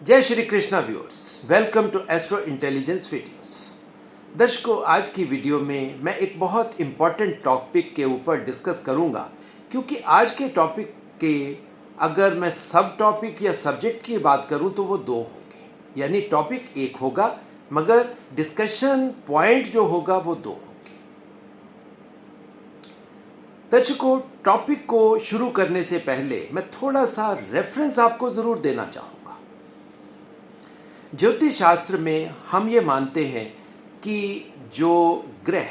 जय Shri Krishna viewers, welcome to astro intelligence videos. दर्शकों, आज की वीडियो में मैं एक बहुत इम्पॉर्टेंट टॉपिक के ऊपर डिस्कस करूंगा, क्योंकि आज के टॉपिक के अगर मैं सब टॉपिक या सब्जेक्ट की बात करूं तो वो दो होंगे, यानी टॉपिक एक होगा मगर डिस्कशन पॉइंट जो होगा वो दो होंगे। दर्शकों, टॉपिक को शुरू करने से पहले मैं थोड़ा सा रेफरेंस आपको ज़रूर देना चाहूँगा। ज्योतिष शास्त्र में हम ये मानते हैं कि जो ग्रह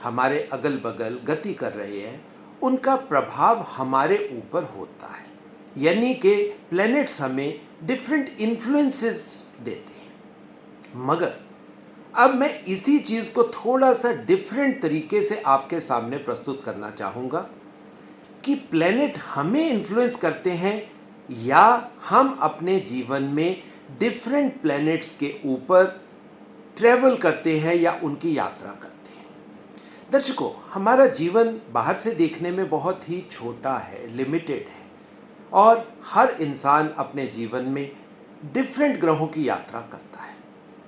हमारे अगल बगल गति कर रहे हैं उनका प्रभाव हमारे ऊपर होता है, यानी कि प्लैनेट्स हमें डिफरेंट इन्फ्लुएंसेस देते हैं। मगर अब मैं इसी चीज़ को थोड़ा सा डिफरेंट तरीके से आपके सामने प्रस्तुत करना चाहूँगा कि प्लैनेट हमें इन्फ्लुएंस करते हैं या हम अपने जीवन में डिफरेंट प्लैनेट्स के ऊपर ट्रैवल करते हैं या उनकी यात्रा करते हैं। दर्शकों, हमारा जीवन बाहर से देखने में बहुत ही छोटा है, लिमिटेड है, और हर इंसान अपने जीवन में डिफरेंट ग्रहों की यात्रा करता है।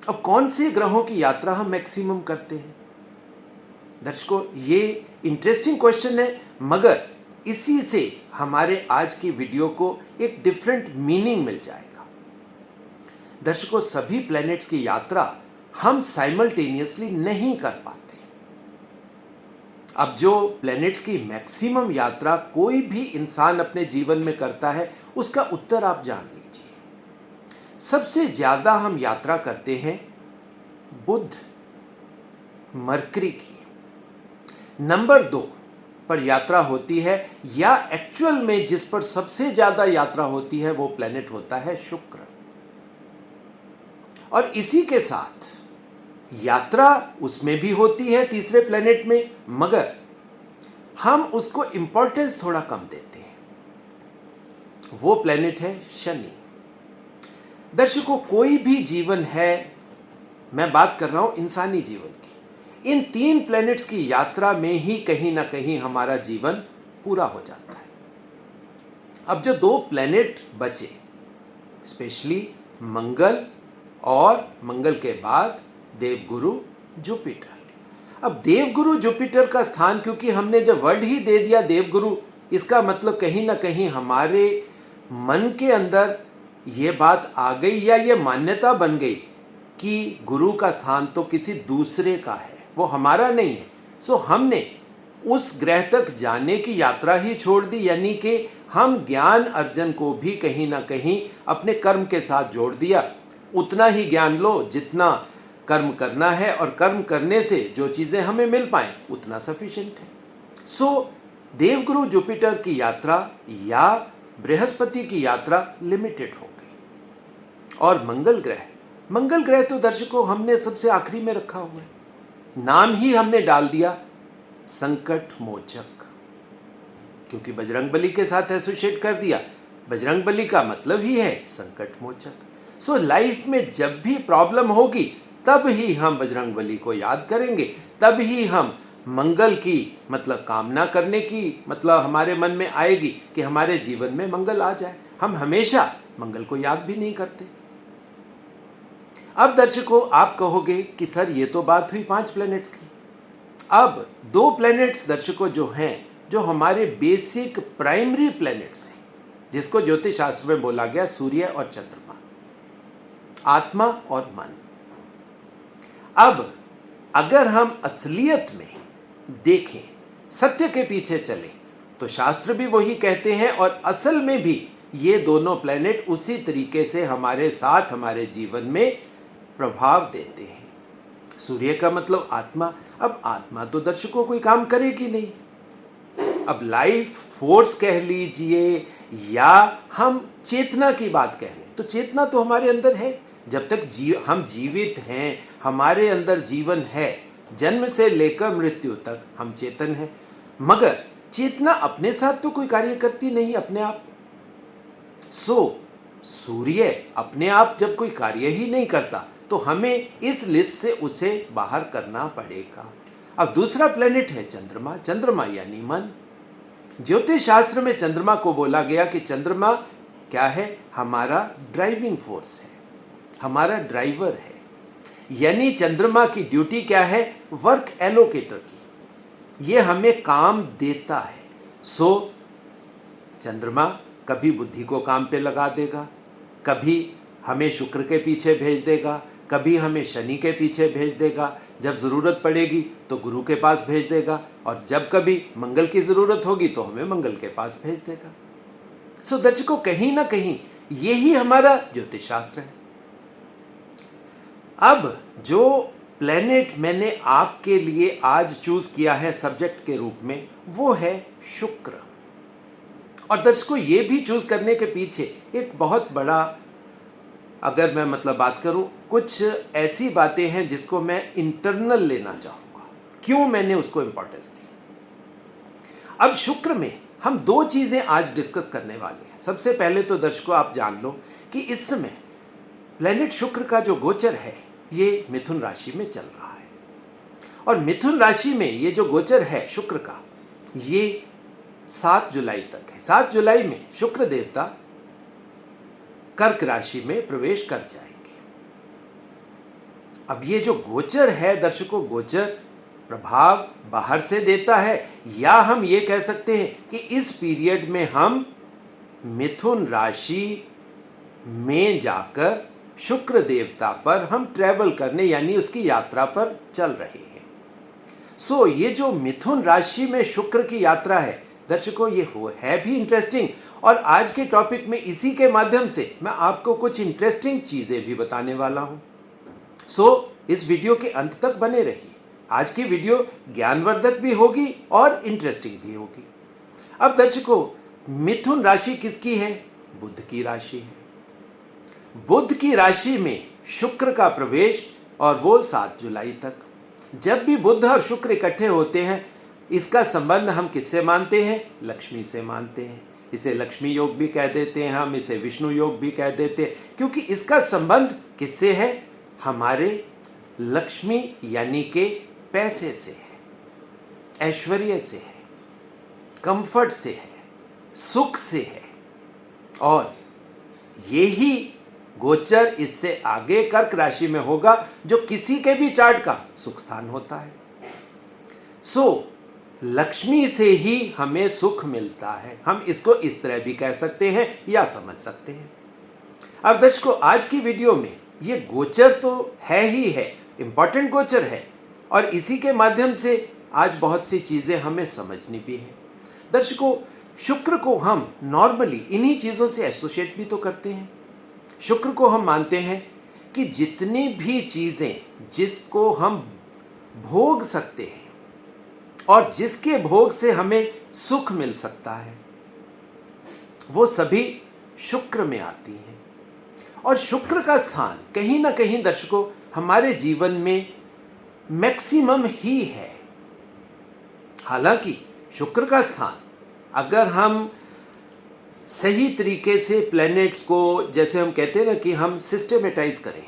अब कौन से ग्रहों की यात्रा हम मैक्सिमम करते हैं? दर्शकों, ये इंटरेस्टिंग क्वेश्चन है, मगर इसी से हमारे आज की वीडियो को एक डिफरेंट मीनिंग मिल जाएगा। दर्शकों, सभी प्लैनेट्स की यात्रा हम साइमल्टेनियसली नहीं कर पाते। अब जो प्लैनेट्स की मैक्सिमम यात्रा कोई भी इंसान अपने जीवन में करता है, उसका उत्तर आप जान लीजिए। सबसे ज़्यादा हम यात्रा करते हैं बुध, मरकरी की। नंबर 2 पर यात्रा होती है, या एक्चुअल में जिस पर सबसे ज़्यादा यात्रा होती है वो प्लैनेट होता है शुक्र। और इसी के साथ यात्रा उसमें भी होती है तीसरे प्लैनेट में, मगर हम उसको इंपॉर्टेंस थोड़ा कम देते हैं। वो प्लैनेट है शनि। दर्शकों, कोई भी जीवन है, मैं बात कर रहा हूं इंसानी जीवन की, इन 3 प्लैनेट्स की यात्रा में ही कहीं ना कहीं हमारा जीवन पूरा हो जाता है। अब जो 2 प्लैनेट बचे, स्पेशली मंगल और मंगल के बाद देवगुरु जुपिटर। अब देवगुरु जुपिटर का स्थान, क्योंकि हमने जब वर्ड ही दे दिया देवगुरु, इसका मतलब कहीं ना कहीं हमारे मन के अंदर ये बात आ गई या ये मान्यता बन गई कि गुरु का स्थान तो किसी दूसरे का है, वो हमारा नहीं है। सो हमने उस ग्रह तक जाने की यात्रा ही छोड़ दी, यानी कि हम ज्ञान अर्जन को भी कहीं ना कहीं अपने कर्म के साथ जोड़ दिया। उतना ही ज्ञान लो जितना कर्म करना है, और कर्म करने से जो चीज़ें हमें मिल पाएँ उतना सफिशिएंट है। सो देवगुरु जुपिटर की यात्रा या बृहस्पति की यात्रा लिमिटेड हो गई। और मंगल ग्रह तो दर्शकों हमने सबसे आखिरी में रखा हुआ है। नाम ही हमने डाल दिया संकट मोचक, क्योंकि बजरंगबली के साथ एसोसिएट कर दिया। बजरंगबली का मतलब ही है संकट मोचक। सो लाइफ में जब भी प्रॉब्लम होगी तब ही हम बजरंगबली को याद करेंगे, तब ही हम मंगल की मतलब कामना करने की मतलब हमारे मन में आएगी कि हमारे जीवन में मंगल आ जाए। हम हमेशा मंगल को याद भी नहीं करते। अब दर्शकों, आप कहोगे कि सर ये तो बात हुई 5 प्लैनेट्स की। अब 2 प्लैनेट्स दर्शकों जो हैं, जो हमारे बेसिक प्राइमरी प्लैनेट्स हैं, जिसको ज्योतिष शास्त्र में बोला गया सूर्य और चंद्रमा, आत्मा और मन। अब अगर हम असलियत में देखें, सत्य के पीछे चलें, तो शास्त्र भी वही कहते हैं, और असल में भी ये दोनों प्लैनेट उसी तरीके से हमारे साथ हमारे जीवन में प्रभाव देते हैं। सूर्य का मतलब आत्मा। अब आत्मा तो दर्शकों कोई काम करेगी नहीं। अब लाइफ फोर्स कह लीजिए या हम चेतना की बात कह लें, तो चेतना तो हमारे अंदर है। जब तक हम जीवित हैं, हमारे अंदर जीवन है, जन्म से लेकर मृत्यु तक हम चेतन हैं। मगर चेतना अपने साथ तो कोई कार्य करती नहीं अपने आप। सूर्य अपने आप जब कोई कार्य ही नहीं करता, तो हमें इस लिस्ट से उसे बाहर करना पड़ेगा। अब दूसरा प्लेनेट है चंद्रमा। चंद्रमा यानी मन। ज्योतिष शास्त्र में चंद्रमा को बोला गया कि चंद्रमा क्या है? हमारा ड्राइविंग फोर्स है, हमारा ड्राइवर है। यानी चंद्रमा की ड्यूटी क्या है? वर्क एलोकेटर की। ये हमें काम देता है। सो चंद्रमा कभी बुद्धि को काम पे लगा देगा, कभी हमें शुक्र के पीछे भेज देगा, कभी हमें शनि के पीछे भेज देगा, जब ज़रूरत पड़ेगी तो गुरु के पास भेज देगा, और जब कभी मंगल की ज़रूरत होगी तो हमें मंगल के पास भेज देगा। सो दर्शकों, कहीं ना कहीं यही हमारा ज्योतिष शास्त्र है। अब जो प्लेनेट मैंने आपके लिए आज चूज किया है सब्जेक्ट के रूप में, वो है शुक्र। और दर्शकों, ये भी चूज करने के पीछे एक बहुत बड़ा, अगर मैं बात करूं, कुछ ऐसी बातें हैं जिसको मैं इंटरनल लेना चाहूंगा, क्यों मैंने उसको इंपॉर्टेंस दी। अब शुक्र में हम दो चीजें आज डिस्कस करने वाले हैं। सबसे पहले तो दर्शकों, आप जान लो कि इस समय प्लेनेट शुक्र का जो गोचर है ये मिथुन राशि में चल रहा है, और मिथुन राशि में ये जो गोचर है शुक्र का, ये 7 जुलाई तक है। 7 जुलाई में शुक्र देवता कर्क राशि में प्रवेश कर जाएंगे। अब ये जो गोचर है दर्शकों, गोचर प्रभाव बाहर से देता है, या हम ये कह सकते हैं कि इस पीरियड में हम मिथुन राशि में जाकर शुक्र देवता पर हम ट्रैवल करने, यानी उसकी यात्रा पर चल रहे हैं। सो ये जो मिथुन राशि में शुक्र की यात्रा है दर्शकों, ये है भी इंटरेस्टिंग, और आज के टॉपिक में इसी के माध्यम से मैं आपको कुछ इंटरेस्टिंग चीजें भी बताने वाला हूं। सो इस वीडियो के अंत तक बने रहिए। आज की वीडियो ज्ञानवर्धक भी होगी और इंटरेस्टिंग भी होगी। अब दर्शकों, मिथुन राशि किसकी है? बुध की राशि है। बुध की राशि में शुक्र का प्रवेश, और वो 7 जुलाई तक। जब भी बुध और शुक्र इकट्ठे होते हैं, इसका संबंध हम किससे मानते हैं? लक्ष्मी से मानते हैं। इसे लक्ष्मी योग भी कह देते हैं, हम इसे विष्णु योग भी कह देते हैं, क्योंकि इसका संबंध किससे है? हमारे लक्ष्मी यानी के पैसे से है, ऐश्वर्य से है, कंफर्ट से है, सुख से है। और यही गोचर इससे आगे कर्क राशि में होगा, जो किसी के भी चार्ट का सुख स्थान होता है। सो लक्ष्मी से ही हमें सुख मिलता है, हम इसको इस तरह भी कह सकते हैं या समझ सकते हैं। अब दर्शकों, आज की वीडियो में ये गोचर तो है ही है, इंपॉर्टेंट गोचर है, और इसी के माध्यम से आज बहुत सी चीजें हमें समझनी भी है। दर्शकों, शुक्र को हम नॉर्मली इन्हीं चीजों से एसोसिएट भी तो करते हैं। शुक्र को हम मानते हैं कि जितनी भी चीजें जिसको हम भोग सकते हैं और जिसके भोग से हमें सुख मिल सकता है, वो सभी शुक्र में आती हैं। और शुक्र का स्थान कहीं ना कहीं दर्शकों हमारे जीवन में मैक्सिमम ही है। हालांकि शुक्र का स्थान अगर हम सही तरीके से प्लैनेट्स को, जैसे हम कहते हैं ना कि हम सिस्टमेटाइज करें,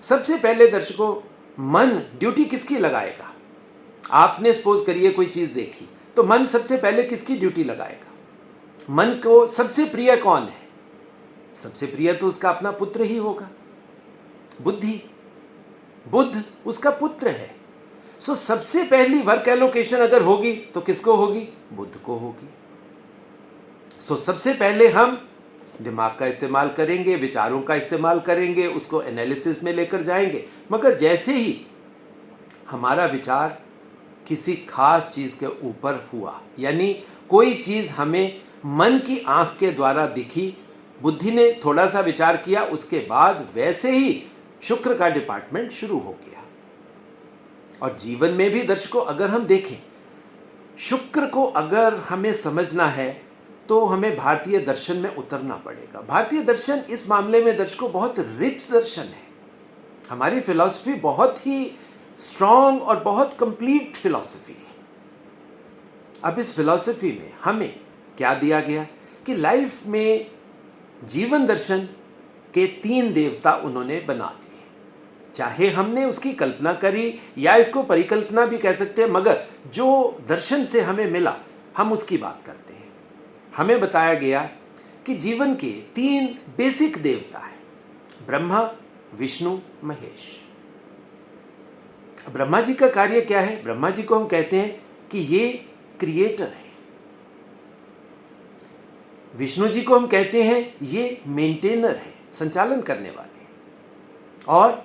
सबसे पहले दर्शकों मन ड्यूटी किसकी लगाएगा? आपने सपोज करिए कोई चीज देखी, तो मन सबसे पहले किसकी ड्यूटी लगाएगा? मन को सबसे प्रिय कौन है? सबसे प्रिय तो उसका अपना पुत्र ही होगा, बुद्धि। बुध उसका पुत्र है। सो सबसे पहली वर्क एलोकेशन अगर होगी तो किसको होगी? बुध को होगी। सो सबसे पहले हम दिमाग का इस्तेमाल करेंगे, विचारों का इस्तेमाल करेंगे, उसको एनालिसिस में लेकर जाएंगे। मगर जैसे ही हमारा विचार किसी खास चीज के ऊपर हुआ, यानी कोई चीज हमें मन की आंख के द्वारा दिखी, बुद्धि ने थोड़ा सा विचार किया, उसके बाद वैसे ही शुक्र का डिपार्टमेंट शुरू हो गया। और जीवन में भी दर्शकों अगर हम देखें, शुक्र को अगर हमें समझना है तो हमें भारतीय दर्शन में उतरना पड़ेगा। भारतीय दर्शन इस मामले में दर्शकों बहुत रिच दर्शन है। हमारी फिलॉसफी बहुत ही स्ट्रॉन्ग और बहुत कंप्लीट फिलॉसफी है। अब इस फिलॉसफी में हमें क्या दिया गया कि लाइफ में जीवन दर्शन के 3 देवता उन्होंने बना दिए। चाहे हमने उसकी कल्पना करी या इसको परिकल्पना भी कह सकते हैं, मगर जो दर्शन से हमें मिला हम उसकी बात करते हैं। हमें बताया गया कि जीवन के 3 बेसिक देवता हैं, ब्रह्मा, विष्णु, महेश। ब्रह्मा जी का कार्य क्या है? ब्रह्मा जी को हम कहते हैं कि ये क्रिएटर है। विष्णु जी को हम कहते हैं ये मेंटेनर है, संचालन करने वाले। और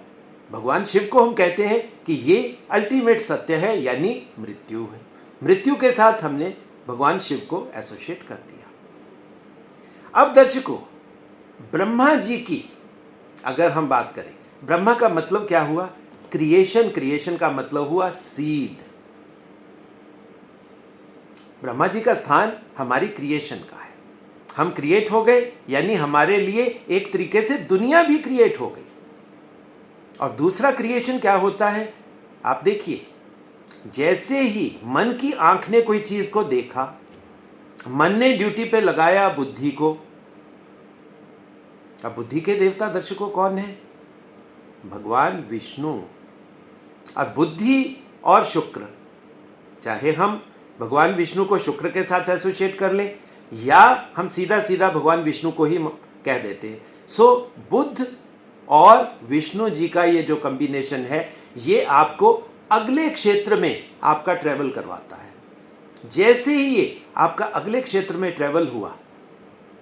भगवान शिव को हम कहते हैं कि ये अल्टीमेट सत्य है, यानी मृत्यु है। मृत्यु के साथ हमने भगवान शिव को एसोसिएट कर दिया। अब दर्शकों, ब्रह्मा जी की अगर हम बात करें, ब्रह्मा का मतलब क्या हुआ? क्रिएशन। क्रिएशन का मतलब हुआ सीड। ब्रह्मा जी का स्थान हमारी क्रिएशन का है। हम क्रिएट हो गए, यानी हमारे लिए एक तरीके से दुनिया भी क्रिएट हो गई। और दूसरा क्रिएशन क्या होता है? आप देखिए, जैसे ही मन की आंख ने कोई चीज को देखा, मन ने ड्यूटी पे लगाया बुद्धि को। अब बुद्धि के देवता दर्शकों कौन है? भगवान विष्णु। अब बुद्धि और शुक्र, चाहे हम भगवान विष्णु को शुक्र के साथ एसोसिएट कर ले, या हम सीधा सीधा भगवान विष्णु को ही कह देते हैं। सो बुद्ध और विष्णु जी का ये जो कॉम्बिनेशन है, ये आपको अगले क्षेत्र में आपका ट्रैवल करवाता है। जैसे ही ये आपका अगले क्षेत्र में ट्रैवल हुआ,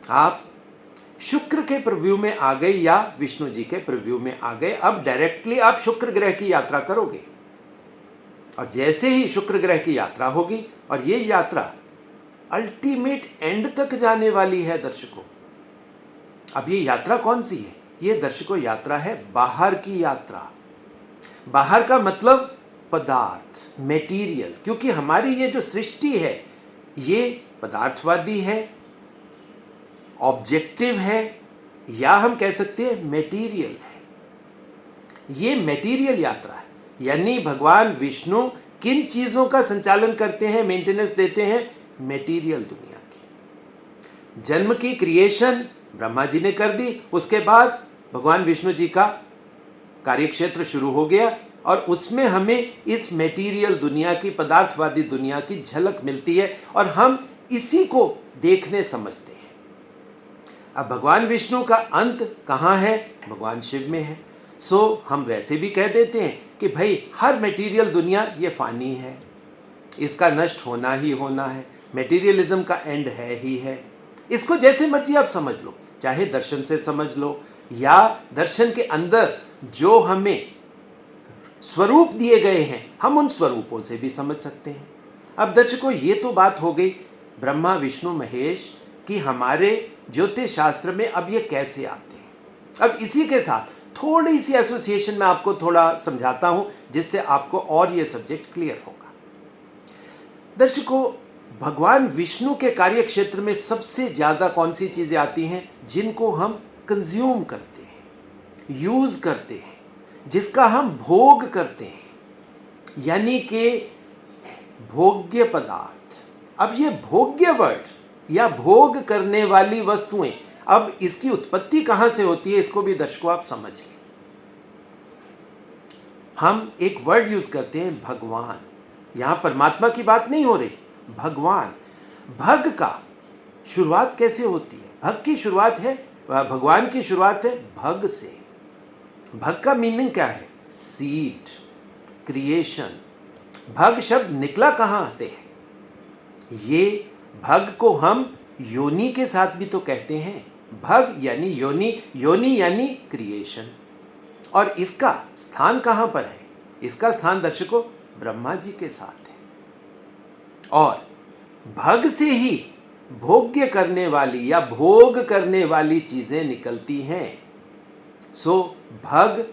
आप शुक्र के प्रव्यू में आ गए या विष्णु जी के प्रव्यू में आ गए। अब डायरेक्टली आप शुक्र ग्रह की यात्रा करोगे, और जैसे ही शुक्र ग्रह की यात्रा होगी, और ये यात्रा अल्टीमेट एंड तक जाने वाली है दर्शकों। अब ये यात्रा कौन सी है? ये दर्शकों यात्रा है बाहर की यात्रा। बाहर का मतलब पदार्थ, मेटीरियल, क्योंकि हमारी ये जो सृष्टि है ये पदार्थवादी है, ऑब्जेक्टिव है, या हम कह सकते हैं मेटीरियल है। ये मेटीरियल यात्रा है, यानी भगवान विष्णु किन चीजों का संचालन करते हैं, मेंटेनेंस देते हैं? मेटीरियल दुनिया की। जन्म की क्रिएशन ब्रह्मा जी ने कर दी, उसके बाद भगवान विष्णु जी का कार्यक्षेत्र शुरू हो गया, और उसमें हमें इस मेटीरियल दुनिया की, पदार्थवादी दुनिया की झलक मिलती है, और हम इसी को देखने समझते हैं। अब भगवान विष्णु का अंत कहाँ है? भगवान शिव में है। सो हम वैसे भी कह देते हैं कि भाई हर मेटीरियल दुनिया ये फानी है, इसका नष्ट होना ही होना है, मेटीरियलिज्म का एंड है ही है। इसको जैसे मर्जी आप समझ लो, चाहे दर्शन से समझ लो, या दर्शन के अंदर जो हमें स्वरूप दिए गए हैं, हम उन स्वरूपों से भी समझ सकते हैं। अब दर्शकों, ये तो बात हो गई ब्रह्मा, विष्णु, महेश कि हमारे ज्योतिष शास्त्र में अब ये कैसे आते हैं। अब इसी के साथ थोड़ी सी एसोसिएशन में आपको थोड़ा समझाता हूं, जिससे आपको और ये सब्जेक्ट क्लियर होगा। दर्शकों, भगवान विष्णु के कार्य क्षेत्र में सबसे ज़्यादा कौन सी चीज़ें आती हैं? जिनको हम कंज्यूम करते हैं, यूज़ करते हैं, जिसका हम भोग करते हैं, यानी कि भोग्य पदार्थ। अब ये भोग्य वर्ड या भोग करने वाली वस्तुएं, अब इसकी उत्पत्ति कहाँ से होती है, इसको भी दर्शकों आप समझ लें। हम एक वर्ड यूज करते हैं भगवान, यहां परमात्मा की बात नहीं हो रही, भगवान। भग का शुरुआत कैसे होती है? भग की शुरुआत है, भगवान की शुरुआत है भग से। भग का मीनिंग क्या है? Seed, creation. भग शब्द निकला कहां से है? ये भग को हम योनि के साथ भी तो कहते हैं। भग यानी योनि, योनि यानी क्रिएशन। और इसका स्थान कहां पर है? इसका स्थान दर्शकों ब्रह्मा जी के साथ है। और भग से ही भोग्य करने वाली या भोग करने वाली चीजें निकलती हैं। सो भग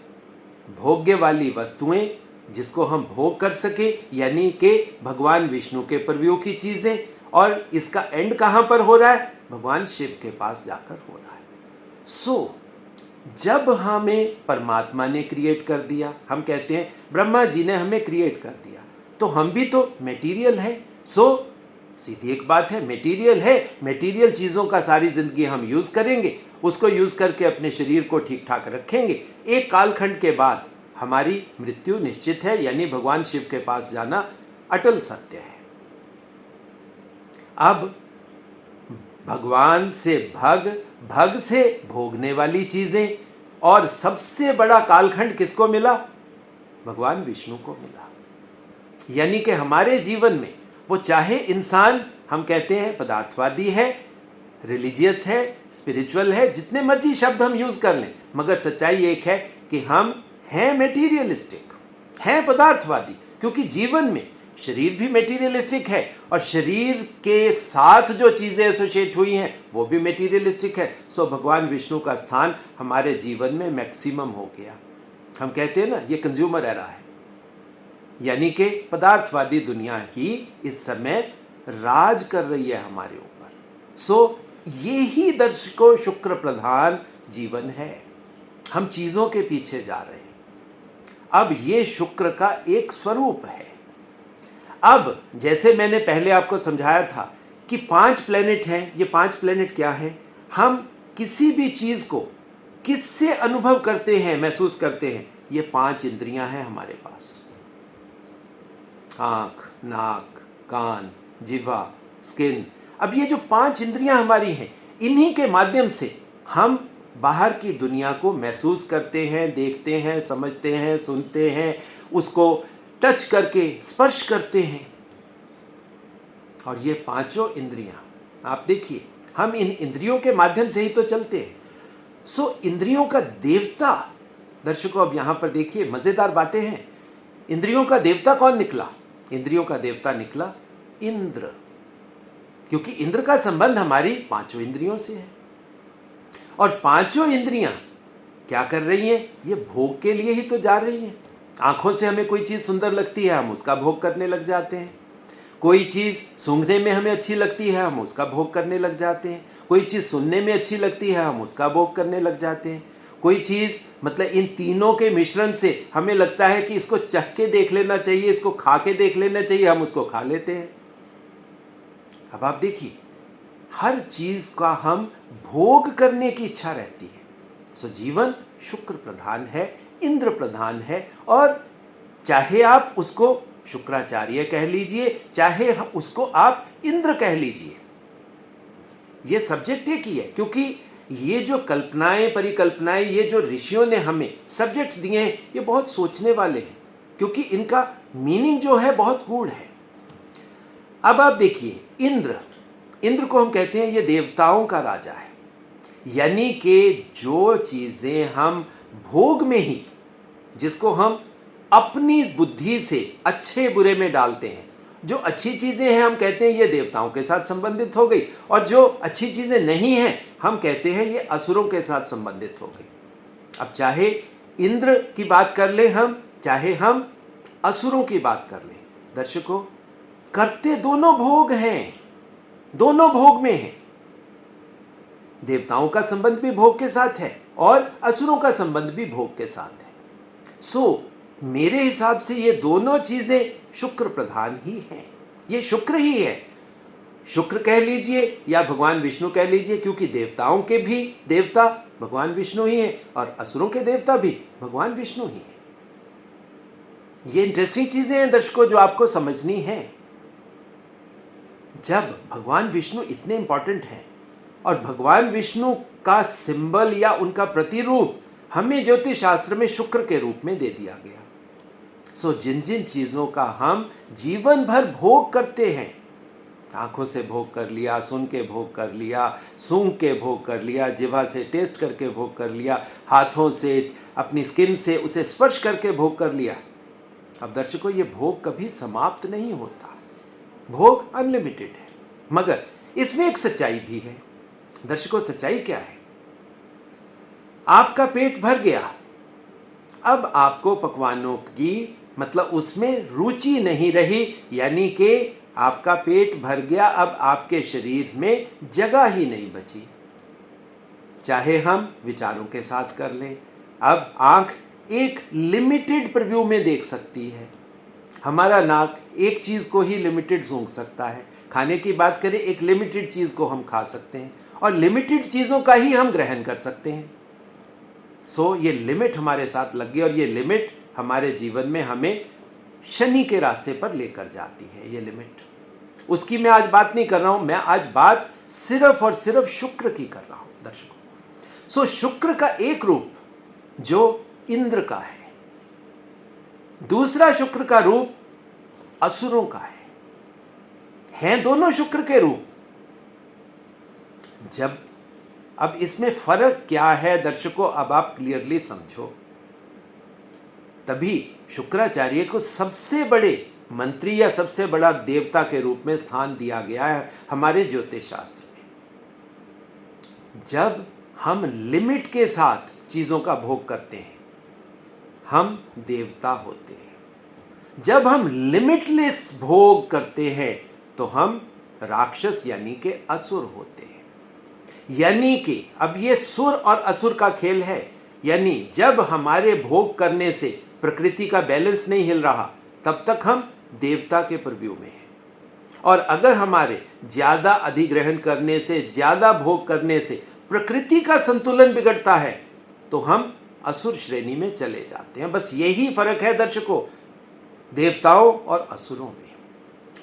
भोग्य वाली वस्तुएं जिसको हम भोग कर सके, यानी कि भगवान विष्णु के प्रव्यू की चीजें। और इसका एंड कहां पर हो रहा है? भगवान शिव के पास जाकर हो रहा है। सो जब हमें परमात्मा ने क्रिएट कर दिया, हम कहते हैं ब्रह्मा जी ने हमें क्रिएट कर दिया, तो हम भी तो मटेरियल है। सो सीधी एक बात है, मटेरियल है, मटेरियल चीज़ों का सारी जिंदगी हम यूज़ करेंगे, उसको यूज़ करके अपने शरीर को ठीक ठाक रखेंगे। एक कालखंड के बाद हमारी मृत्यु निश्चित है, यानी भगवान शिव के पास जाना अटल सत्य है। अब भगवान से भग, भग से भोगने वाली चीजें, और सबसे बड़ा कालखंड किसको मिला? भगवान विष्णु को मिला। यानी कि हमारे जीवन में वो चाहे इंसान, हम कहते हैं पदार्थवादी है, रिलीजियस है, स्पिरिचुअल है, जितने मर्जी शब्द हम यूज कर लें, मगर सच्चाई एक है कि हम हैं मेटीरियलिस्टिक, हैं पदार्थवादी, क्योंकि जीवन में शरीर भी मेटीरियलिस्टिक है और शरीर के साथ जो चीज़ें एसोसिएट हुई हैं वो भी मेटीरियलिस्टिक है। सो भगवान विष्णु का स्थान हमारे जीवन में मैक्सिमम हो गया। हम कहते हैं ना, ये कंज्यूमर एरा है, यानी कि पदार्थवादी दुनिया ही इस समय राज कर रही है हमारे ऊपर। सो ये ही दर्शकों शुक्र प्रधान जीवन है। हम चीज़ों के पीछे जा रहे हैं। अब ये शुक्र का एक स्वरूप है। अब जैसे मैंने पहले आपको समझाया था कि 5 प्लेनेट हैं। ये 5 प्लेनेट क्या हैं? हम किसी भी चीज़ को किससे अनुभव करते हैं, महसूस करते हैं? ये 5 इंद्रियां हैं हमारे पास। आँख, नाक, कान, जिह्वा, स्किन। अब ये जो 5 इंद्रियां हमारी हैं, इन्हीं के माध्यम से हम बाहर की दुनिया को महसूस करते हैं, देखते हैं, समझते हैं, सुनते हैं, उसको टच करके स्पर्श करते हैं। और ये 5 इंद्रियां, आप देखिए, हम इन इंद्रियों के माध्यम से ही तो चलते हैं। सो इंद्रियों का देवता, दर्शकों अब यहां पर देखिए मजेदार बातें हैं। इंद्रियों का देवता कौन निकला? इंद्रियों का देवता निकला इंद्र, क्योंकि इंद्र का संबंध हमारी 5 इंद्रियों से है। और 5 इंद्रियां क्या कर रही हैं? ये भोग के लिए ही तो जा रही हैं। आंखों से हमें कोई चीज़ सुंदर लगती है, हम उसका भोग करने लग जाते हैं। कोई चीज़ सूंघने में हमें अच्छी लगती है, हम उसका भोग करने लग जाते हैं। कोई चीज़ सुनने में अच्छी लगती है, हम उसका भोग करने लग जाते हैं। कोई चीज़, मतलब इन तीनों के मिश्रण से हमें लगता है कि इसको चख के देख लेना चाहिए, इसको खा के देख लेना चाहिए, हम उसको खा लेते हैं। अब आप देखिए, हर चीज़ का हम भोग करने की इच्छा रहती है। सो जीवन शुक्र प्रधान है, इंद्र प्रधान है। और चाहे आप उसको शुक्राचार्य कह लीजिए, चाहे उसको आप इंद्र कह लीजिए, ये सब्जेक्ट एक ही है। क्योंकि ये जो कल्पनाएं, परिकल्पनाएं, ये जो ऋषियों ने हमें सब्जेक्ट्स दिए हैं, ये बहुत सोचने वाले हैं, क्योंकि इनका मीनिंग जो है बहुत गूढ़ है। अब आप देखिए, इंद्र, इंद्र को हम कहते हैं ये देवताओं का राजा है। यानी कि जो चीज़ें हम भोग में ही, जिसको हम अपनी बुद्धि से अच्छे बुरे में डालते हैं, जो अच्छी चीज़ें हैं हम कहते हैं ये देवताओं के साथ संबंधित हो गई, और जो अच्छी चीज़ें नहीं हैं हम कहते हैं ये असुरों के साथ संबंधित हो गई। अब चाहे इंद्र की बात कर ले हम, चाहे हम असुरों की बात कर लें, दर्शकों, करते दोनों भोग हैं, दोनों भोग में हैं। देवताओं का संबंध भी भोग के साथ है और असुरों का संबंध भी भोग के साथ है। सो मेरे हिसाब से ये दोनों चीजें शुक्र प्रधान ही हैं। ये शुक्र ही है, शुक्र कह लीजिए या भगवान विष्णु कह लीजिए, क्योंकि देवताओं के भी देवता भगवान विष्णु ही हैं और असुरों के देवता भी भगवान विष्णु ही हैं। ये इंटरेस्टिंग चीजें हैं दर्शकों, जो आपको समझनी है। जब भगवान विष्णु इतने इंपॉर्टेंट हैं और भगवान विष्णु का सिंबल या उनका प्रतिरूप हमें ज्योतिष शास्त्र में शुक्र के रूप में दे दिया गया। सो जिन जिन चीज़ों का हम जीवन भर भोग करते हैं, आंखों से भोग कर लिया, सुन के भोग कर लिया, सूंघ के भोग कर लिया, जिह्वा से टेस्ट करके भोग कर लिया, हाथों से, अपनी स्किन से उसे स्पर्श करके भोग कर लिया। अब दर्शकों, ये भोग कभी समाप्त नहीं होता, भोग अनलिमिटेड है। मगर इसमें एक सच्चाई भी है। दर्शकों, सच्चाई क्या है? आपका पेट भर गया, अब आपको पकवानों की, मतलब उसमें रुचि नहीं रही, यानी कि आपका पेट भर गया, अब आपके शरीर में जगह ही नहीं बची। चाहे हम विचारों के साथ कर लें, अब आंख एक लिमिटेड प्रीव्यू में देख सकती है, हमारा नाक एक चीज़ को ही लिमिटेड सूंघ सकता है, खाने की बात करें एक लिमिटेड चीज़ को हम खा सकते हैं और लिमिटेड चीज़ों का ही हम ग्रहण कर सकते हैं। सो ये लिमिट हमारे साथ लग गई और ये लिमिट हमारे जीवन में हमें शनि के रास्ते पर लेकर जाती है। ये लिमिट, उसकी मैं आज बात नहीं कर रहा हूँ, मैं आज बात सिर्फ और सिर्फ शुक्र की कर रहा हूं दर्शकों। सो शुक्र का एक रूप जो इंद्र का है, दूसरा शुक्र का रूप असुरों का है। हैं दोनों शुक्र के रूप। जब अब इसमें फर्क क्या है दर्शकों, अब आप क्लियरली समझो। तभी शुक्राचार्य को सबसे बड़े मंत्री या सबसे बड़ा देवता के रूप में स्थान दिया गया है हमारे ज्योतिष शास्त्र में। जब हम लिमिट के साथ चीजों का भोग करते हैं हम देवता होते हैं। जब हम लिमिटलेस भोग करते हैं तो हम राक्षस यानी कि असुर होते हैं। यानी कि अब ये सुर और असुर का खेल है। यानी जब हमारे भोग करने से प्रकृति का बैलेंस नहीं हिल रहा तब तक हम देवता के प्रव्यू में हैं। और अगर हमारे ज्यादा अधिग्रहण करने से, ज्यादा भोग करने से प्रकृति का संतुलन बिगड़ता है तो हम असुर श्रेणी में चले जाते हैं। बस यही फर्क है दर्शकों देवताओं और असुरों में।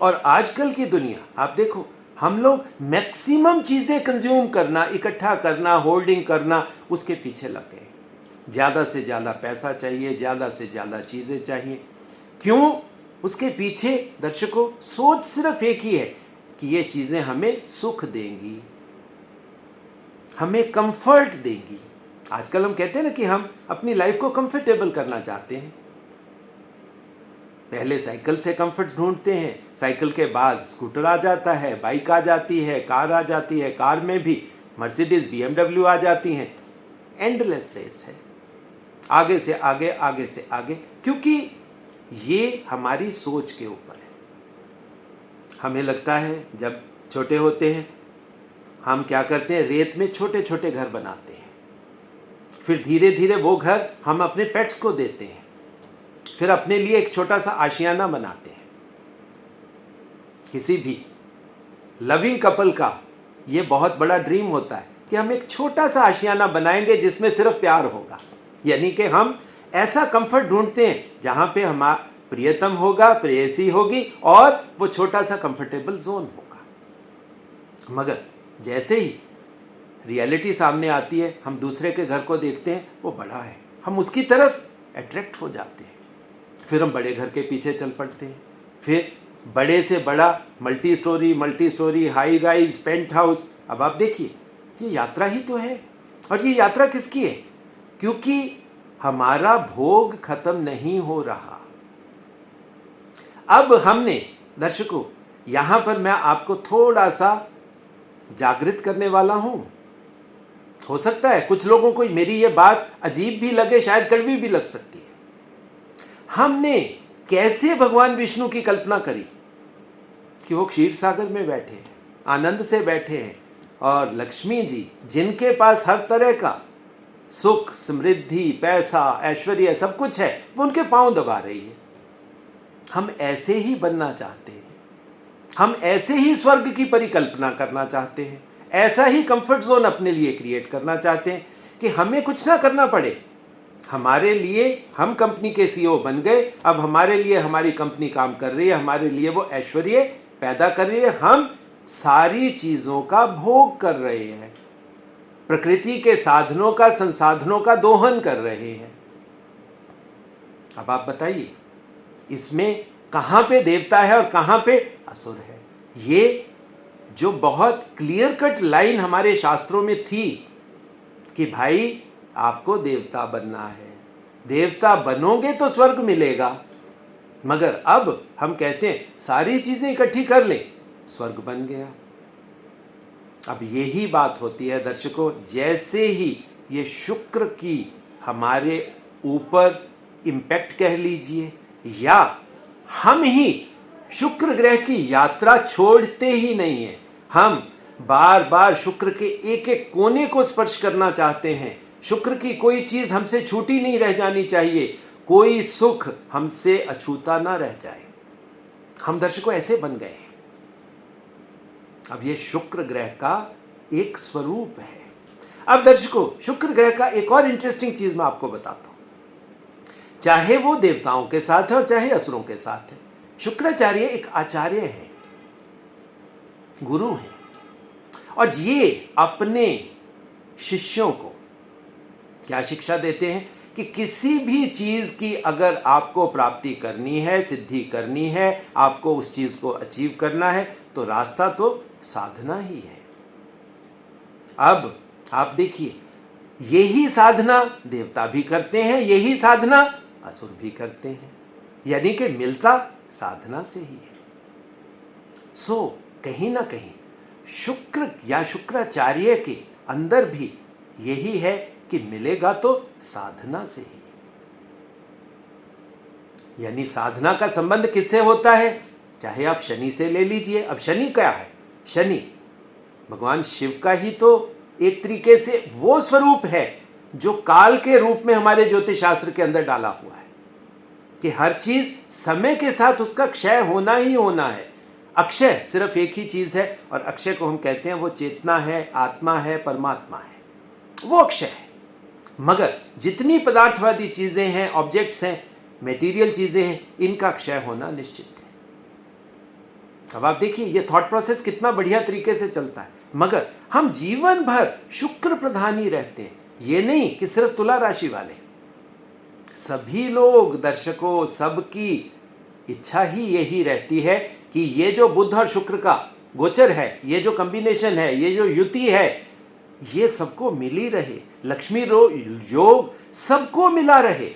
और आजकल की दुनिया आप देखो, हम लोग मैक्सिमम चीजें कंज्यूम करना, इकट्ठा करना, होल्डिंग करना, उसके पीछे लग गए। ज्यादा से ज्यादा पैसा चाहिए, ज्यादा से ज्यादा चीजें चाहिए। क्यों? उसके पीछे दर्शकों सोच सिर्फ एक ही है कि ये चीजें हमें सुख देंगी, हमें कंफर्ट देंगी। आजकल हम कहते हैं ना कि हम अपनी लाइफ को कंफर्टेबल करना चाहते हैं। पहले साइकिल से कंफर्ट ढूंढते हैं, साइकिल के बाद स्कूटर आ जाता है, बाइक आ जाती है, कार आ जाती है, कार में भी मर्सिडीज BMW आ जाती हैं। एंडलेस रेस है, आगे से आगे, आगे से आगे, क्योंकि ये हमारी सोच के ऊपर है। हमें लगता है जब छोटे होते हैं हम क्या करते हैं, रेत में छोटे छोटे घर बनाते हैं। फिर धीरे धीरे वो घर हम अपने पेट्स को देते हैं। फिर अपने लिए एक छोटा सा आशियाना बनाते हैं। किसी भी लविंग कपल का ये बहुत बड़ा ड्रीम होता है कि हम एक छोटा सा आशियाना बनाएंगे जिसमें सिर्फ प्यार होगा। यानी कि हम ऐसा कंफर्ट ढूंढते हैं जहां पे हमारा प्रियतम होगा, प्रेयसी होगी और वो छोटा सा कंफर्टेबल जोन होगा। मगर जैसे ही रियलिटी सामने आती है, हम दूसरे के घर को देखते हैं, वो बड़ा है, हम उसकी तरफ अट्रैक्ट हो जाते हैं। फिर हम बड़े घर के पीछे चल पड़ते हैं। फिर बड़े से बड़ा multi storey, high rise, penthouse. अब आप देखिए ये यात्रा ही तो है। और ये यात्रा किसकी है? क्योंकि हमारा भोग खत्म नहीं हो रहा। अब हमने दर्शकों यहां पर मैं आपको थोड़ा सा जागृत करने वाला हूं। हो सकता है कुछ लोगों को मेरी ये बात अजीब भी लगे, शायद कड़वी भी लग सकती है। हमने कैसे भगवान विष्णु की कल्पना करी कि वो क्षीर सागर में बैठे हैं, आनंद से बैठे हैं, और लक्ष्मी जी जिनके पास हर तरह का सुख, समृद्धि, पैसा, ऐश्वर्य सब कुछ है, वो उनके पांव दबा रही है। हम ऐसे ही बनना चाहते हैं, हम ऐसे ही स्वर्ग की परिकल्पना करना चाहते हैं, ऐसा ही कंफर्ट जोन अपने लिए क्रिएट करना चाहते हैं कि हमें कुछ ना करना पड़े। हमारे लिए हम कंपनी के CEO बन गए, अब हमारे लिए हमारी कंपनी काम कर रही है, हमारे लिए वो ऐश्वर्य पैदा कर रही है, हम सारी चीजों का भोग कर रहे हैं, प्रकृति के साधनों का, संसाधनों का दोहन कर रहे हैं। अब आप बताइए इसमें कहां पे देवता है और कहां पे असुर है? ये जो बहुत क्लियर कट लाइन हमारे शास्त्रों में थी कि भाई आपको देवता बनना है, देवता बनोगे तो स्वर्ग मिलेगा। मगर अब हम कहते हैं सारी चीजें इकट्ठी कर लें, स्वर्ग बन गया। अब यही बात होती है दर्शकों, जैसे ही ये शुक्र की हमारे ऊपर इम्पैक्ट कह लीजिए, या हम ही शुक्र ग्रह की यात्रा छोड़ते ही नहीं हैं, हम बार बार शुक्र के एक एक कोने को स्पर्श करना चाहते हैं। शुक्र की कोई चीज हमसे छूटी नहीं रह जानी चाहिए, कोई सुख हमसे अछूता ना रह जाए। हम दर्शकों ऐसे बन गए हैं। अब ये शुक्र ग्रह का एक स्वरूप है। अब दर्शकों शुक्र ग्रह का एक और इंटरेस्टिंग चीज मैं आपको बताता हूं, चाहे वो देवताओं के साथ है और चाहे असुरों के साथ है। शुक्राचार्य एक आचार्य है, गुरु हैं। और ये अपने शिष्यों को क्या शिक्षा देते हैं कि किसी भी चीज़ की अगर आपको प्राप्ति करनी है, सिद्धि करनी है, आपको उस चीज़ को अचीव करना है, तो रास्ता तो साधना ही है। अब आप देखिए, यही साधना देवता भी करते हैं, यही साधना असुर भी करते हैं, यानी कि मिलता साधना से ही है। सो कहीं ना कहीं शुक्र या शुक्राचार्य के अंदर भी यही है कि मिलेगा तो साधना से ही, यानी साधना का संबंध किससे होता है? चाहे आप शनि से ले लीजिए। अब शनि क्या है? शनि भगवान शिव का ही तो एक तरीके से वो स्वरूप है जो काल के रूप में हमारे ज्योतिष शास्त्र के अंदर डाला हुआ है कि हर चीज समय के साथ उसका क्षय होना ही होना है। अक्षय सिर्फ एक ही चीज है, और अक्षय को हम कहते हैं वो चेतना है, आत्मा है, परमात्मा है, वो अक्षय है। मगर जितनी पदार्थवादी चीजें हैं, ऑब्जेक्ट्स हैं, मेटीरियल चीजें हैं, इनका क्षय होना निश्चित है। अब आप देखिए ये थॉट प्रोसेस कितना बढ़िया तरीके से चलता है। मगर हम जीवन भर शुक्र प्रधान ही रहते हैं। ये नहीं कि सिर्फ तुला राशि वाले, सभी लोग, दर्शकों, सबकी इच्छा ही यही रहती है कि ये जो बुध और शुक्र का गोचर है, ये जो कॉम्बिनेशन है, ये जो युति है, ये सबको मिली रहे, लक्ष्मी योग सबको मिला रहे।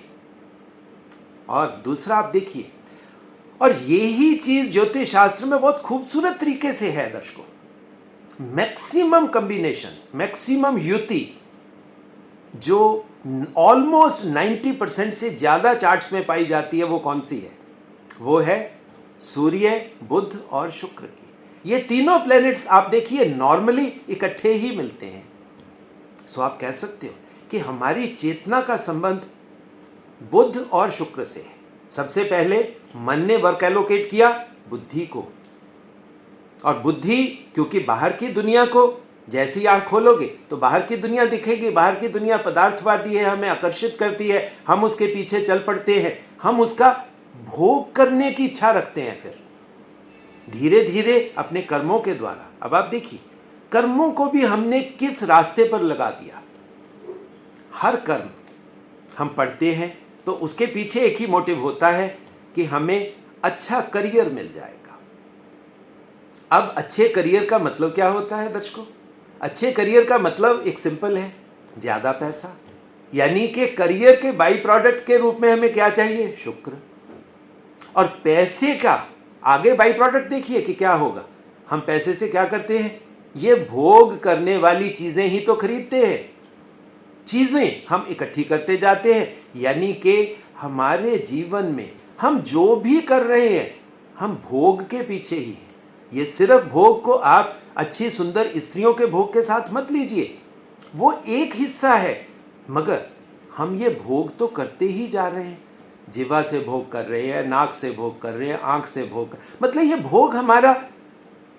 और दूसरा आप देखिए, और यही चीज ज्योतिष शास्त्र में बहुत खूबसूरत तरीके से है दर्शकों, मैक्सिमम कॉम्बिनेशन, मैक्सिमम युति जो ऑलमोस्ट 90% से ज्यादा चार्ट्स में पाई जाती है, वो कौन सी है? वो है सूर्य, बुध और शुक्र की। ये तीनों प्लैनेट्स आप देखिए नॉर्मली इकट्ठे ही मिलते हैं। सो आप कह सकते हो कि हमारी चेतना का संबंध बुध और शुक्र से है। सबसे पहले मन ने वर्क एलोकेट किया बुद्धि को, और बुद्धि क्योंकि बाहर की दुनिया को जैसी आंख खोलोगे तो बाहर की दुनिया दिखेगी, बाहर की दुनिया पदार्थवादी है, हमें आकर्षित करती है, हम उसके पीछे चल पड़ते हैं, हम उसका भोग करने की इच्छा रखते हैं। फिर धीरे धीरे अपने कर्मों के द्वारा, अब आप देखिए कर्मों को भी हमने किस रास्ते पर लगा दिया। हर कर्म हम पढ़ते हैं तो उसके पीछे एक ही मोटिव होता है कि हमें अच्छा करियर मिल जाएगा। अब अच्छे करियर का मतलब क्या होता है दर्शकों? अच्छे करियर का मतलब एक सिंपल है, ज्यादा पैसा। यानी कि करियर के बाई प्रोडक्ट के रूप में हमें क्या चाहिए? शुक्र। और पैसे का आगे बाई प्रोडक्ट देखिए कि क्या होगा। हम पैसे से क्या करते हैं? ये भोग करने वाली चीजें ही तो खरीदते हैं, चीजें हम इकट्ठी करते जाते हैं। यानी कि हमारे जीवन में हम जो भी कर रहे हैं, हम भोग के पीछे ही हैं। ये सिर्फ भोग को आप अच्छी सुंदर स्त्रियों के भोग के साथ मत लीजिए, वो एक हिस्सा है, मगर हम ये भोग तो करते ही जा रहे हैं। जीवा से भोग कर रहे हैं, नाक से भोग कर रहे हैं, आंख से भोग मतलब ये भोग हमारा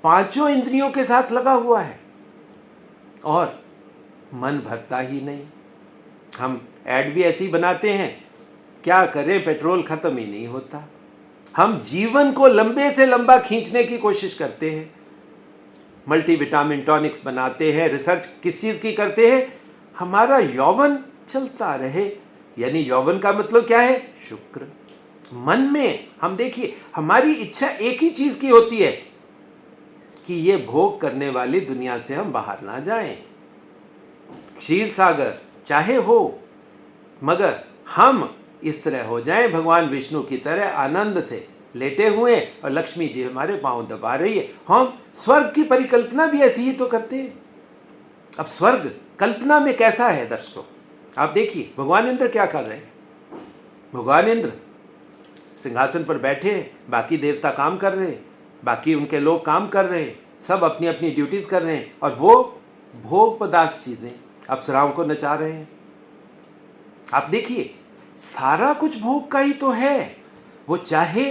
पांचों इंद्रियों के साथ लगा हुआ है, और मन भरता ही नहीं। हम ऐड भी ऐसी बनाते हैं, क्या करें, पेट्रोल खत्म ही नहीं होता। हम जीवन को लंबे से लंबा खींचने की कोशिश करते हैं, मल्टीविटामिन टॉनिक्स बनाते हैं, रिसर्च किस चीज़ की करते हैं? हमारा यौवन चलता रहे। यानी यौवन का मतलब क्या है? शुक्र। मन में हम देखिए हमारी इच्छा एक ही चीज़ की होती है कि ये भोग करने वाली दुनिया से हम बाहर ना जाएं। क्षीर सागर चाहे हो, मगर हम इस तरह हो जाएं भगवान विष्णु की तरह आनंद से लेटे हुए, और लक्ष्मी जी हमारे पांव दबा रही है। हम स्वर्ग की परिकल्पना भी ऐसी ही तो करते हैं। अब स्वर्ग कल्पना में कैसा है दर्शकों? आप देखिए भगवान इंद्र क्या कर रहे हैं। भगवान इंद्र सिंहासन पर बैठे हैं, बाकी देवता काम कर रहे हैं, बाकी उनके लोग काम कर रहे हैं, सब अपनी अपनी ड्यूटीज कर रहे हैं, और वो भोग पदार्थ चीजें अप्सराओं को नचा रहे हैं। आप देखिए सारा कुछ भोग का ही तो है। वो चाहे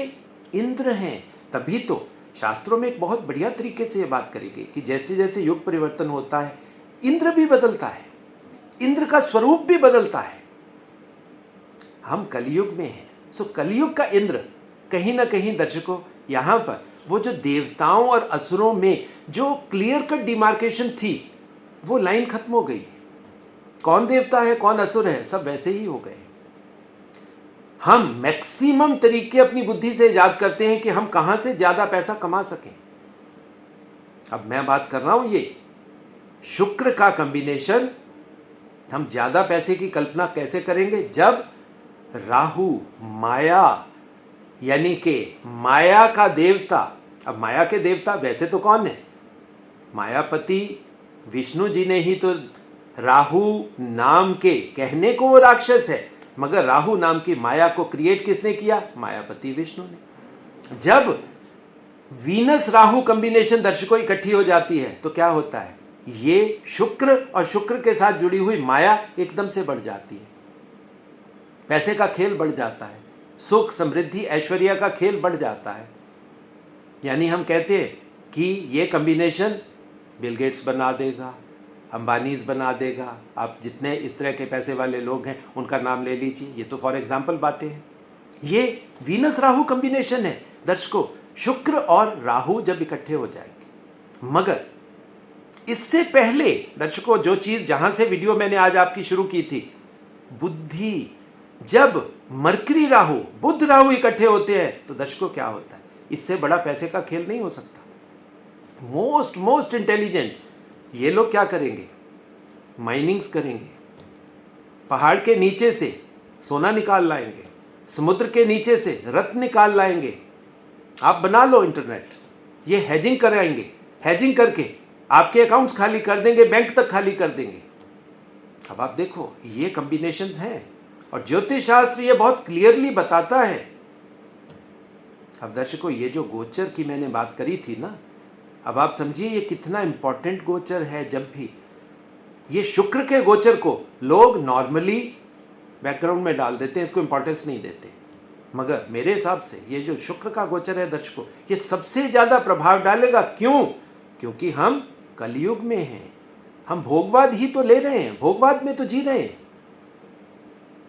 इंद्र हैं, तभी तो शास्त्रों में एक बहुत बढ़िया तरीके से ये बात करी गई कि जैसे जैसे युग परिवर्तन होता है, इंद्र भी बदलता है, इंद्र का स्वरूप भी बदलता है। हम कलयुग में हैं, सो कलयुग का इंद्र कहीं ना कहीं दर्शकों यहाँ पर वो जो देवताओं और असुरों में जो क्लियर कट डिमार्केशन थी, वो लाइन खत्म हो गई। कौन देवता है कौन असुर है सब वैसे ही हो गए। हम मैक्सिमम तरीके अपनी बुद्धि से इजाद करते हैं कि हम कहां से ज्यादा पैसा कमा सकें। अब मैं बात कर रहा हूं ये शुक्र का कॉम्बिनेशन, हम ज्यादा पैसे की कल्पना कैसे करेंगे जब राहु माया, यानी कि माया का देवता। अब माया के देवता वैसे तो कौन है? मायापति विष्णु जी ने ही तो राहु नाम के, कहने को वो राक्षस है मगर राहु नाम की माया को क्रिएट किसने किया? मायापति विष्णु ने। जब वीनस राहु कॉम्बिनेशन दर्शकों इकट्ठी हो जाती है तो क्या होता है? ये शुक्र और शुक्र के साथ जुड़ी हुई माया एकदम से बढ़ जाती है, पैसे का खेल बढ़ जाता है, सुख समृद्धि ऐश्वर्य का खेल बढ़ जाता है। यानी हम कहते हैं कि ये कॉम्बिनेशन बिल गेट्स बना देगा, अंबानीज बना देगा। आप जितने इस तरह के पैसे वाले लोग हैं उनका नाम ले लीजिए, ये तो फॉर एग्जाम्पल बातें हैं। ये वीनस राहु कॉम्बिनेशन है दर्शकों, शुक्र और राहु जब इकट्ठे हो जाएंगे। मगर इससे पहले दर्शकों जो चीज जहां से वीडियो मैंने आज आपकी शुरू की थी, बुद्धि, जब मरकरी राहु बुध राहु इकट्ठे होते हैं तो दर्शकों क्या होता है? इससे बड़ा पैसे का खेल नहीं हो सकता। मोस्ट इंटेलिजेंट ये लोग क्या करेंगे? माइनिंग्स करेंगे, पहाड़ के नीचे से सोना निकाल लाएंगे, समुद्र के नीचे से रत्न निकाल लाएंगे। आप बना लो इंटरनेट, ये हैजिंग कराएंगे, हैजिंग करके आपके अकाउंट्स खाली कर देंगे, बैंक तक खाली कर देंगे। अब आप देखो ये कॉम्बिनेशंस हैं और ज्योतिष शास्त्र ये बहुत क्लियरली बताता है। अब दर्शकों ये जो गोचर की मैंने बात करी थी ना, अब आप समझिए ये कितना इंपॉर्टेंट गोचर है। जब भी ये शुक्र के गोचर को लोग नॉर्मली बैकग्राउंड में डाल देते हैं, इसको इंपॉर्टेंस नहीं देते, मगर मेरे हिसाब से ये जो शुक्र का गोचर है दर्शकों, ये सबसे ज्यादा प्रभाव डालेगा। क्यों? क्योंकि हम कलयुग में हैं, हम भोगवाद ही तो ले रहे हैं, भोगवाद में तो जी रहे हैं।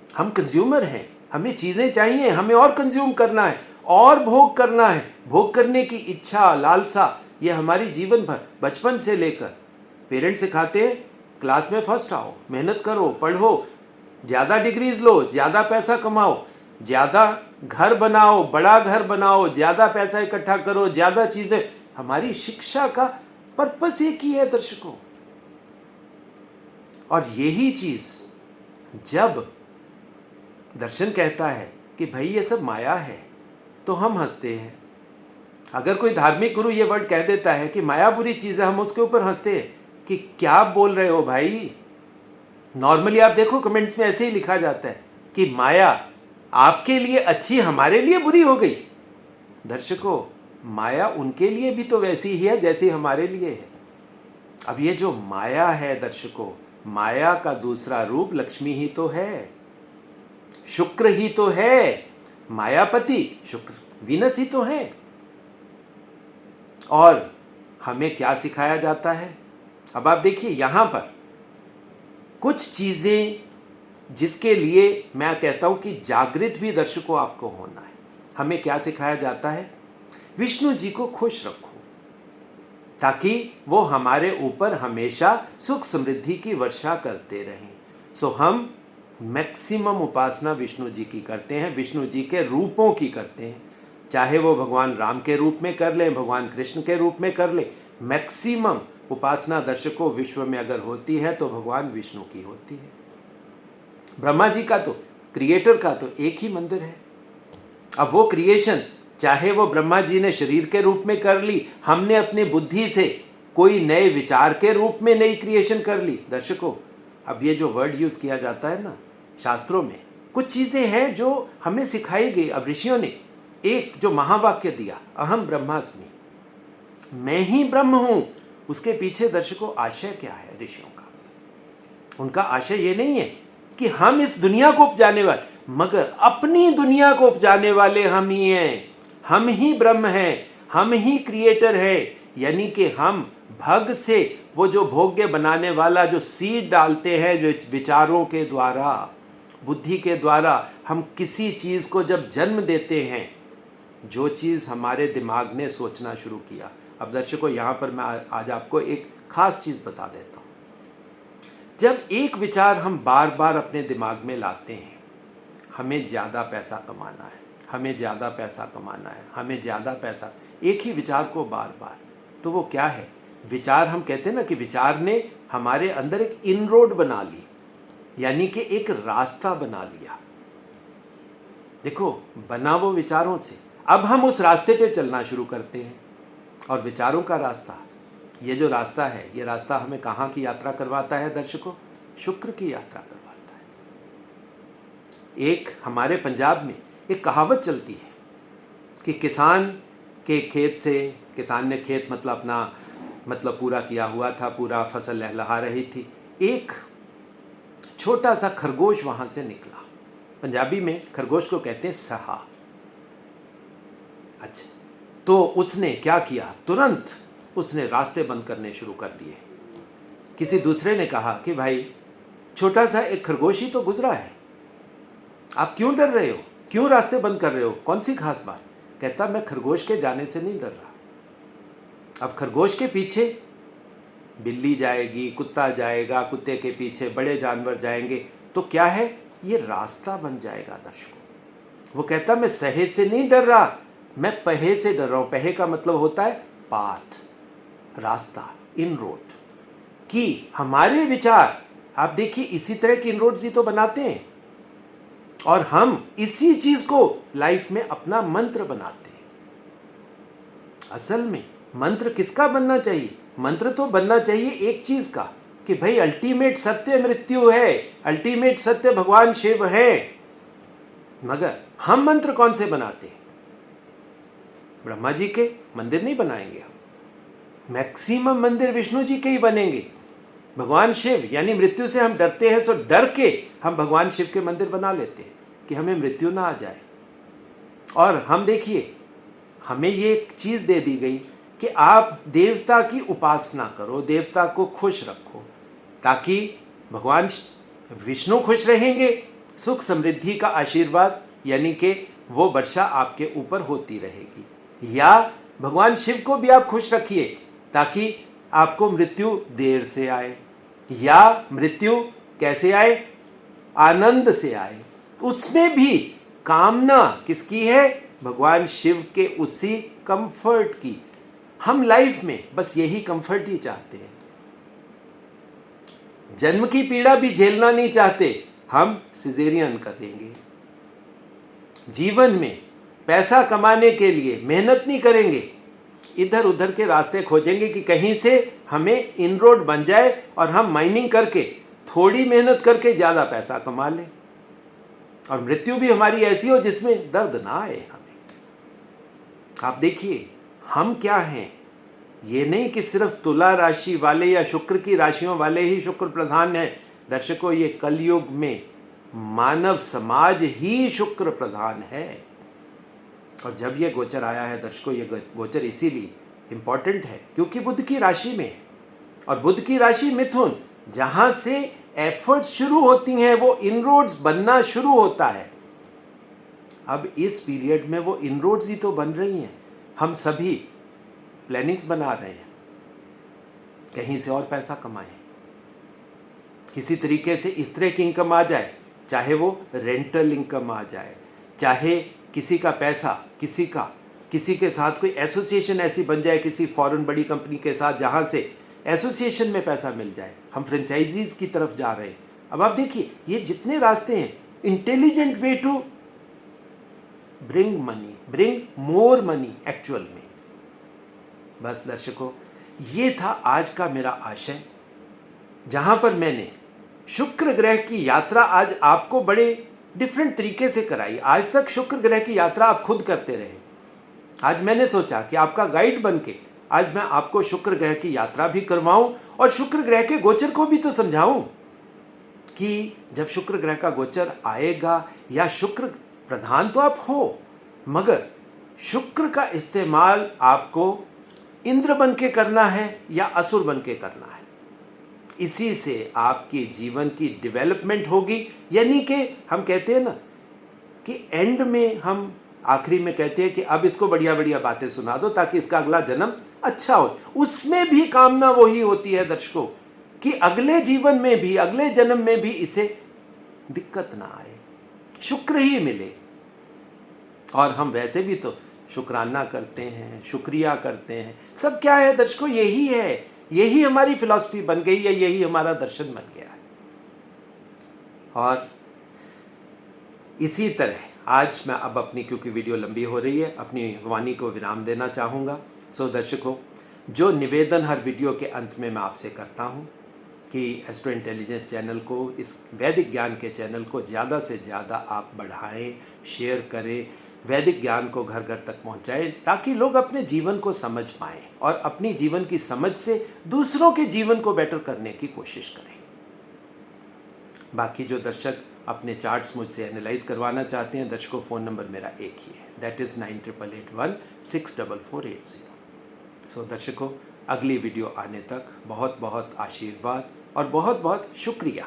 हम कंज्यूमर हैं, हमें चीजें चाहिए, हमें और कंज्यूम करना है और भोग करना है। भोग करने की इच्छा लालसा ये हमारी जीवन भर, बचपन से लेकर पेरेंट्स सिखाते हैं क्लास में फर्स्ट आओ, मेहनत करो, पढ़ो, ज़्यादा डिग्रीज लो, ज़्यादा पैसा कमाओ, ज़्यादा घर बनाओ, बड़ा घर बनाओ, ज़्यादा पैसा इकट्ठा करो, ज़्यादा चीज़ें। हमारी शिक्षा का पर्पस एक ही है दर्शकों। और यही चीज़ जब दर्शन कहता है कि भाई ये सब माया है तो हम हंसते हैं। अगर कोई धार्मिक गुरु ये वर्ड कह देता है कि माया बुरी चीज़ है, हम उसके ऊपर हंसते हैं कि क्या बोल रहे हो भाई। नॉर्मली आप देखो कमेंट्स में ऐसे ही लिखा जाता है कि माया आपके लिए अच्छी, हमारे लिए बुरी हो गई। दर्शकों माया उनके लिए भी तो वैसी ही है जैसी हमारे लिए है। अब ये जो माया है दर्शकों, माया का दूसरा रूप लक्ष्मी ही तो है, शुक्र ही तो है, मायापति शुक्र वीनस ही तो है। और हमें क्या सिखाया जाता है? अब आप देखिए यहां पर कुछ चीजें जिसके लिए मैं कहता हूं कि जागृत भी दर्शकों आपको होना है। हमें क्या सिखाया जाता है? विष्णु जी को खुश रखो ताकि वो हमारे ऊपर हमेशा सुख समृद्धि की वर्षा करते रहें। सो हम मैक्सिमम उपासना विष्णु जी की करते हैं, विष्णु जी के रूपों की करते हैं, चाहे वो भगवान राम के रूप में कर लें, भगवान कृष्ण के रूप में कर लें। मैक्सिमम उपासना दर्शकों विश्व में अगर होती है तो भगवान विष्णु की होती है। ब्रह्मा जी का तो, क्रिएटर का तो एक ही मंदिर है। अब वो क्रिएशन चाहे वो ब्रह्मा जी ने शरीर के रूप में कर ली, हमने अपनी बुद्धि से कोई नए विचार के रूप में नई क्रिएशन कर ली। दर्शकों अब ये जो वर्ड यूज किया जाता है ना शास्त्रों में, कुछ चीजें हैं जो हमें सिखाई गई। अब ऋषियों ने एक जो महावाक्य दिया, अहम ब्रह्मास्मि, मैं ही ब्रह्म हूं, उसके पीछे दर्शकों आशय क्या है ऋषियों का? उनका आशय ये नहीं है कि हम इस दुनिया को उपजाने वाले, मगर अपनी दुनिया को उपजाने वाले हम ही हैं, हम ही ब्रह्म हैं, हम ही क्रिएटर हैं। यानी कि हम भग से वो जो भोग्य बनाने वाला जो सीड डालते हैं, जो विचारों के द्वारा, बुद्धि के द्वारा हम किसी चीज़ को जब जन्म देते हैं, जो चीज़ हमारे दिमाग ने सोचना शुरू किया। अब दर्शकों, यहाँ पर मैं आज आपको एक ख़ास चीज़ बता देता हूँ। जब एक विचार हम बार बार अपने दिमाग में लाते हैं, हमें ज़्यादा पैसा कमाना है, हमें ज़्यादा पैसा कमाना है, हमें ज़्यादा पैसा, एक ही विचार को बार बार, तो वो क्या है? विचार, हम कहते हैं ना कि विचार ने हमारे अंदर एक इनरोड बना ली, यानी कि एक रास्ता बना लिया। देखो, बना वो विचारों से, अब हम उस रास्ते पे चलना शुरू करते हैं। और विचारों का रास्ता, ये जो रास्ता है, ये रास्ता हमें कहाँ की यात्रा करवाता है दर्शकों? शुक्र की यात्रा करवाता है। एक हमारे पंजाब में एक कहावत चलती है कि किसान के खेत से, किसान ने खेत मतलब पूरा किया हुआ था, पूरा फसल लहलहा रही थी, एक छोटा सा खरगोश वहाँ से निकला। पंजाबी में खरगोश को कहते हैं सहा। अच्छा, तो उसने क्या किया? तुरंत उसने रास्ते बंद करने शुरू कर दिए। किसी दूसरे ने कहा कि भाई, छोटा सा एक खरगोश ही तो गुजरा है, आप क्यों डर रहे हो? क्यों रास्ते बंद कर रहे हो? कौन सी खास बात? कहता, मैं खरगोश के जाने से नहीं डर रहा। अब खरगोश के पीछे बिल्ली जाएगी, कुत्ता जाएगा, कुत्ते के पीछे बड़े जानवर जाएंगे, तो क्या है? ये रास्ता बन जाएगा दर्शकों। वो कहता, मैं सहे से नहीं डर रहा, मैं पहे से डर रहा हूँ। पहे का मतलब होता है पाथ, रास्ता, इनरोड। कि हमारे विचार, आप देखिए, इसी तरह की इनरोड्स ही तो बनाते हैं, और हम इसी चीज को लाइफ में अपना मंत्र बनाते हैं। असल में मंत्र किसका बनना चाहिए? मंत्र तो बनना चाहिए एक चीज का, कि भाई अल्टीमेट सत्य मृत्यु है, अल्टीमेट सत्य भगवान शिव है। मगर हम मंत्र कौन से बनाते हैं? ब्रह्मा जी के मंदिर नहीं बनाएंगे हम, मैक्सिमम मंदिर विष्णु जी के ही बनेंगे। भगवान शिव, यानी मृत्यु से हम डरते हैं, सो डर के हम भगवान शिव के मंदिर बना लेते हैं कि हमें मृत्यु ना आ जाए। और हम देखिए, हमें ये एक चीज़ दे दी गई कि आप देवता की उपासना करो, देवता को खुश रखो, ताकि भगवान विष्णु खुश रहेंगे, सुख समृद्धि का आशीर्वाद यानी कि वो वर्षा आपके ऊपर होती रहेगी। या भगवान शिव को भी आप खुश रखिए, ताकि आपको मृत्यु देर से आए, या मृत्यु कैसे आए? आनंद से आए। उसमें भी कामना किसकी है? भगवान शिव के उसी कंफर्ट की। हम लाइफ में बस यही कंफर्ट ही चाहते हैं, जन्म की पीड़ा भी झेलना नहीं चाहते, हम सिजेरियन करेंगे। जीवन में पैसा कमाने के लिए मेहनत नहीं करेंगे, इधर उधर के रास्ते खोजेंगे कि कहीं से हमें इनरोड बन जाए और हम माइनिंग करके, थोड़ी मेहनत करके ज़्यादा पैसा कमा लें, और मृत्यु भी हमारी ऐसी हो जिसमें दर्द ना आए हमें। आप देखिए, हम क्या हैं? ये नहीं कि सिर्फ तुला राशि वाले या शुक्र की राशियों वाले ही शुक्र प्रधान हैं। दर्शकों, ये कलयुग में मानव समाज ही शुक्र प्रधान है। और जब ये गोचर आया है दर्शकों, ये गोचर इसीलिए इम्पॉर्टेंट है क्योंकि बुध की राशि में है, और बुध की राशि मिथुन, जहाँ से एफर्ट्स शुरू होती हैं, वो इनरोड्स बनना शुरू होता है। अब इस पीरियड में वो इनरोड्स ही तो बन रही हैं। हम सभी प्लानिंग्स बना रहे हैं, कहीं से और पैसा कमाएं, किसी तरीके से इस तरह की इनकम आ जाए, चाहे वो रेंटल इनकम आ जाए, चाहे किसी का पैसा, किसी के साथ कोई एसोसिएशन ऐसी बन जाए किसी फॉरेन बड़ी कंपनी के साथ, जहाँ से एसोसिएशन में पैसा मिल जाए। हम फ्रेंचाइजीज की तरफ जा रहे हैं। अब आप देखिए, ये जितने रास्ते हैं, intelligent way to bring money, bring more money actual में। बस दर्शकों, ये था आज का मेरा आशय, जहाँ पर मैंने शुक्र ग्रह की यात्रा आज आपको बड़े डिफरेंट तरीके से कराई। आज तक शुक्र ग्रह की यात्रा आप खुद करते रहे। आज मैंने सोचा कि आपका गाइड बन के आज मैं आपको शुक्र ग्रह की यात्रा भी करवाऊं, और शुक्र ग्रह के गोचर को भी तो समझाऊं कि जब शुक्र ग्रह का गोचर आएगा, या शुक्र प्रधान तो आप हो, मगर शुक्र का इस्तेमाल आपको इंद्र बन के करना है या असुर बन के करना है। इसी से आपके जीवन की डेवलपमेंट होगी। यानी कि हम कहते हैं ना कि एंड में हम आखिरी में कहते हैं कि अब इसको बढ़िया बढ़िया बातें सुना दो ताकि इसका अगला जन्म अच्छा हो। उसमें भी कामना वही होती है दर्शकों कि अगले जीवन में भी, अगले जन्म में भी इसे दिक्कत ना आए, शुक्र ही मिले। और हम वैसे भी तो शुक्राना करते हैं, शुक्रिया करते हैं, सब क्या है दर्शकों, यही है, यही हमारी फिलॉसफी बन गई है, यही हमारा दर्शन बन गया है। और इसी तरह आज मैं अब अपनी, क्योंकि वीडियो लंबी हो रही है, अपनी वाणी को विराम देना चाहूँगा। सो दर्शकों, जो निवेदन हर वीडियो के अंत में मैं आपसे करता हूँ कि एस्ट्रो इंटेलिजेंस चैनल को, इस वैदिक ज्ञान के चैनल को ज़्यादा से ज़्यादा आप बढ़ाएं, शेयर करें, वैदिक ज्ञान को घर घर तक पहुँचाएं ताकि लोग अपने जीवन को समझ पाएँ और अपनी जीवन की समझ से दूसरों के जीवन को बेटर करने की कोशिश करें। बाकी जो दर्शक अपने चार्ट्स मुझसे एनालाइज करवाना चाहते हैं दर्शकों, फ़ोन नंबर मेरा एक ही है, दैट इज़ 9881164480। सो दर्शकों, अगली वीडियो आने तक बहुत बहुत आशीर्वाद और बहुत बहुत शुक्रिया।